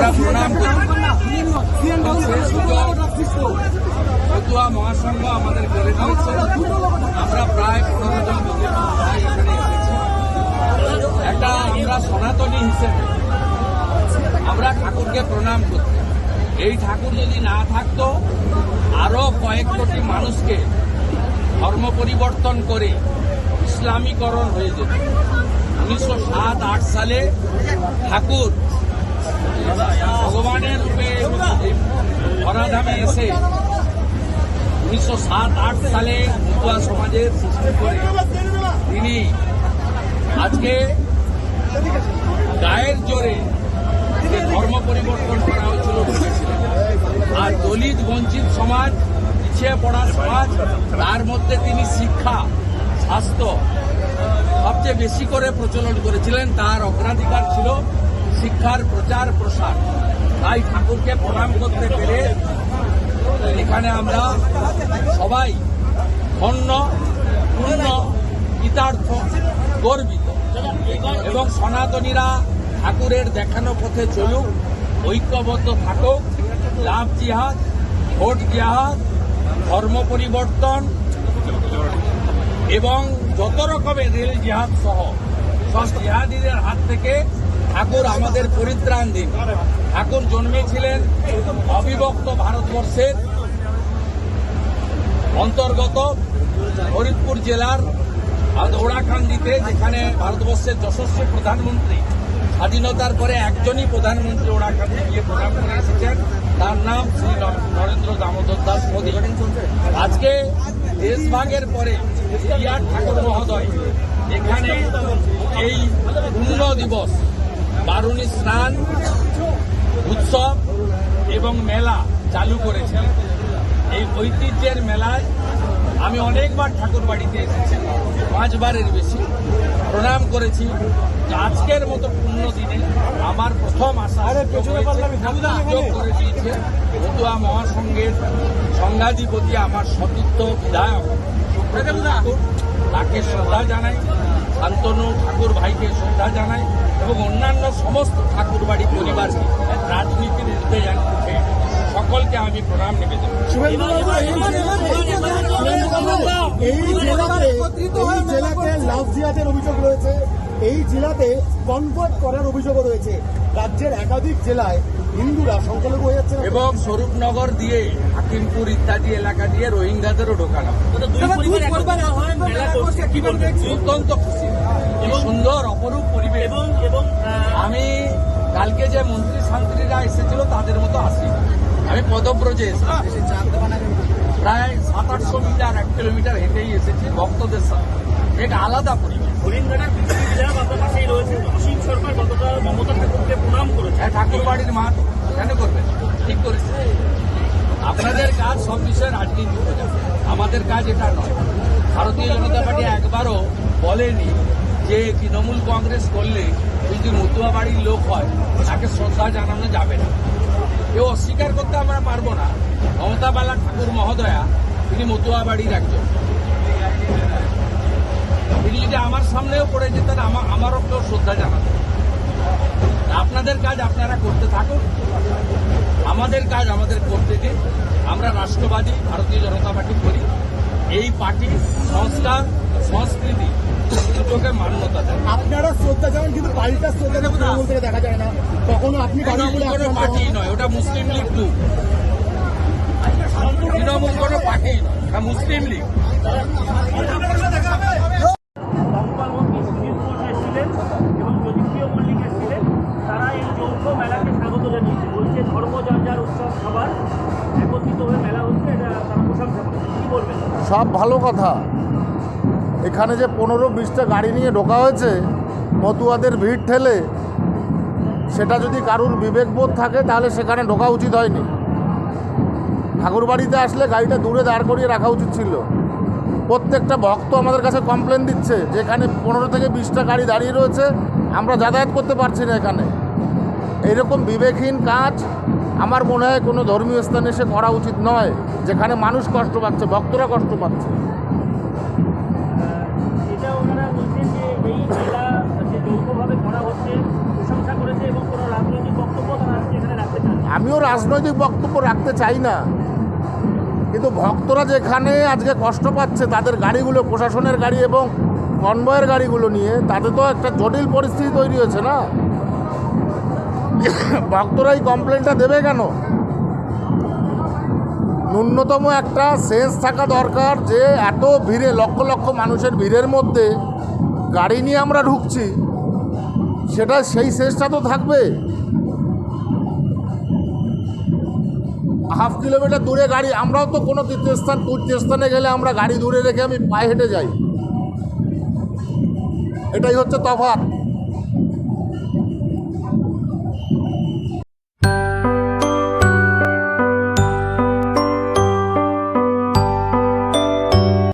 আমরা প্রণাম করি। ফতুয়া মহাসংঘ আমাদের করে দিয়েছে। আমরা প্রায় 15 জন ভাই এখানে এসেছি। একটা আমরা সনাতনী হিসেবে আমরা ঠাকুরকে প্রণাম করতে, এই ঠাকুর যদি না থাকতো আরো কয়েক কোটি মানুষকে ধর্ম পরিবর্তন করে ইসলামীকরণ হয়ে যেত। 1907-8 সালে ঠাকুর ভগবানের রূপে ধরাধামে এসে 1907-8 সালে ফতুয়া সমাজের সৃষ্টি করে তিনি আজকে গায়ের জোরে যে ধর্ম পরিবর্তন করা হয়েছিল বুঝেছিলেন। আর দলিত বঞ্চিত সমাজ, পিছিয়ে পড়া সমাজ, তার মধ্যে তিনি শিক্ষা, স্বাস্থ্য সবচেয়ে বেশি করে প্রচলন করেছিলেন। তার অগ্রাধিকার ছিল শিক্ষার প্রচার প্রসার। তাই ঠাকুরকে প্রণাম করতে পেরে এখানে আমরা সবাই ধন্য, পূর্ণ, কৃতার্থ, গর্বিত। এবং সনাতনীরা ঠাকুরের দেখানো পথে চলুক, ঐক্যবদ্ধ থাকুক, লাভ জিহাদ, ভোট জিহাদ, ধর্ম পরিবর্তন এবং যত রকমের রেল জিহাদ সহ সব জিহাদিদের হাত থেকে ঠাকুর আমাদের পরিত্রাণ দিন। ঠাকুর জন্মেছিলেন অবিভক্ত ভারতবর্ষের অন্তর্গত ফরিদপুর জেলার ওড়াকান্দিতে, যেখানে ভারতবর্ষের যশস্বী প্রধানমন্ত্রী, স্বাধীনতার পরে একজনই প্রধানমন্ত্রী ওড়াকান্দি গিয়ে প্রণাম করে এসেছেন, তার নাম শ্রী নরেন্দ্র দামোদর দাস মোদী। আজকে দেশভাগের পরে বিরাট ঠাকুর মহোদয় এখানে এই পূর্ণ দিবস, বারুণী স্নান উৎসব এবং মেলা চালু করেছিলেন। এই ঐতিহ্যের মেলায় আমি অনেকবার ঠাকুর বাড়িতে এসেছি, 5 বারের বেশি প্রণাম করেছি। আজকের মতো পূর্ণ দিনে আমার প্রথম আশা করে দিয়েছে ফতুয়া মহাসংঘের সংঘাধিপতি আমার সতীর্থ বিধায়ক সুব্রত ঠাকুর। তাকে শ্রদ্ধা জানাই, শান্তনু ঠাকুর ভাইকে শ্রদ্ধা জানাই এবং অন্যান্য সমস্ত ঠাকুর বাড়ি পরিবারকে, রাজনীতির ঊর্ধ্বে উঠে সকলকে আমি প্রণাম নিবেদন করি। এই জেলাতে লাভ জিহাদের অভিযোগ রয়েছে, এই জেলাতে কনভার্ট করার অভিযোগও রয়েছে। রাজ্যের একাধিক জেলায় হিন্দুরা সংখ্যালঘু হয়ে যাচ্ছে এবং স্বরূপনগর দিয়ে হাকিমপুর ইত্যাদি এলাকা দিয়ে রোহিঙ্গাদেরও ঢোকানো। অত্যন্ত খুশি, সুন্দর অপরূপ পরিবেশ। আমি কালকে যে মন্ত্রী শান্ত্রীরা এসেছিল তাদের মতো আসি, আমি পদব্রজে এসেছি, প্রায় 700-800 মিটার, 1 কিলোমিটার হেঁটেই এসেছি ভক্তদের সাথে। এক আলাদা পরিবেশ। ঠাকুর বাড়ির মা কেন করবেন? ঠিক করেছে। আপনাদের কাজ সব বিষয়ে রাজনীতি করে, আমাদের কাজ এটা নয়। ভারতীয় জনতা পার্টি একবারও বলেনি যে তৃণমূল কংগ্রেস করলে যদি মতুয়া বাড়ির লোক হয় তাকে শ্রদ্ধা জানানো যাবে না। কেউ অস্বীকার করতে আমরা পারবো না। মমতা বালা ঠাকুর মহোদয়া তিনি মতুয়া বাড়ির একজন। তিনি যদি আমার সামনেও পড়ে যেতেন আমারও কেউ শ্রদ্ধা জানাতেন। আপনাদের কাজ আপনারা করতে থাকুন, আমাদের কাজ আমাদের করতে দিন। আমরা রাষ্ট্রবাদী ভারতীয় জনতা পার্টি করি। এই পার্টি সংস্কার, সংস্কৃতি দুটোকে মান্যতা দেয়। আপনারা শ্রদ্ধা জানান, কিন্তু পাল্টা শ্রদ্ধা তৃণমূল থেকে দেখা যায় না কখনো। আপনি কোনো পার্টি নয়, ওটা মুসলিম লীগ 2। তৃণমূল কোনো পার্টি নয়, এটা মুসলিম লীগ। তারা এই যৌথ মেলাকে স্বাগত জানিয়েছে, বলছে ধর্ম যার উৎসব খাবার একত্রিত হয়ে মেলা হচ্ছে, এটা তারা প্রশংসা করেছে। কি বলবেন? সব ভালো কথা। এখানে যে 15-20টা গাড়ি নিয়ে ঢোকা হয়েছে মতুয়াদের ভিড় ঠেলে, সেটা যদি কারুর বিবেকবোধ থাকে তাহলে সেখানে ঢোকা উচিত হয়নি। ঠাকুরবাড়িতে আসলে গাড়িটা দূরে দাঁড় করিয়ে রাখা উচিত ছিল। প্রত্যেকটা ভক্ত আমাদের কাছে কমপ্লেন দিচ্ছে যে এখানে 15 থেকে 20টা গাড়ি দাঁড়িয়ে রয়েছে, আমরা যাতায়াত করতে পারছি না এখানে। এইরকম বিবেকহীন কাজ আমার মনে হয় কোনো ধর্মীয় স্থানে এসে করা উচিত নয়, যেখানে মানুষ কষ্ট পাচ্ছে, ভক্তরা কষ্ট পাচ্ছে। এটা ওনারা বলছেন যে এই মেলা যে যৌথভাবে করা হচ্ছে প্রশংসা করেছে এবং কোনো রাজনৈতিক বক্তব্য তারা এখানে আমিও রাজনৈতিক বক্তব্য রাখতে চাই না, কিন্তু ভক্তরা যেখানে আজকে কষ্ট পাচ্ছে তাদের গাড়িগুলো, প্রশাসনের গাড়ি এবং কনভয়ের গাড়িগুলো নিয়ে, তাতে তো একটা জটিল পরিস্থিতি তৈরি হয়েছে না। ভক্তরা এই কমপ্লেনটা দেবে কেন? ন্যূনতম একটা সেন্স থাকা দরকার যে এত ভিড়ে, লক্ষ লক্ষ মানুষের ভিড়ের মধ্যে গাড়ি নিয়ে আমরা ঢুকছি, সেটা সেই সেন্সটা তো থাকবে। হাফ কিলোমিটার দূরে গাড়ি, আমরাও তো কোনো তীর্থস্থানে গেলে আমরা গাড়ি দূরে রেখে আমি পায়ে হেঁটে যাই, এটাই হচ্ছে তফাৎ।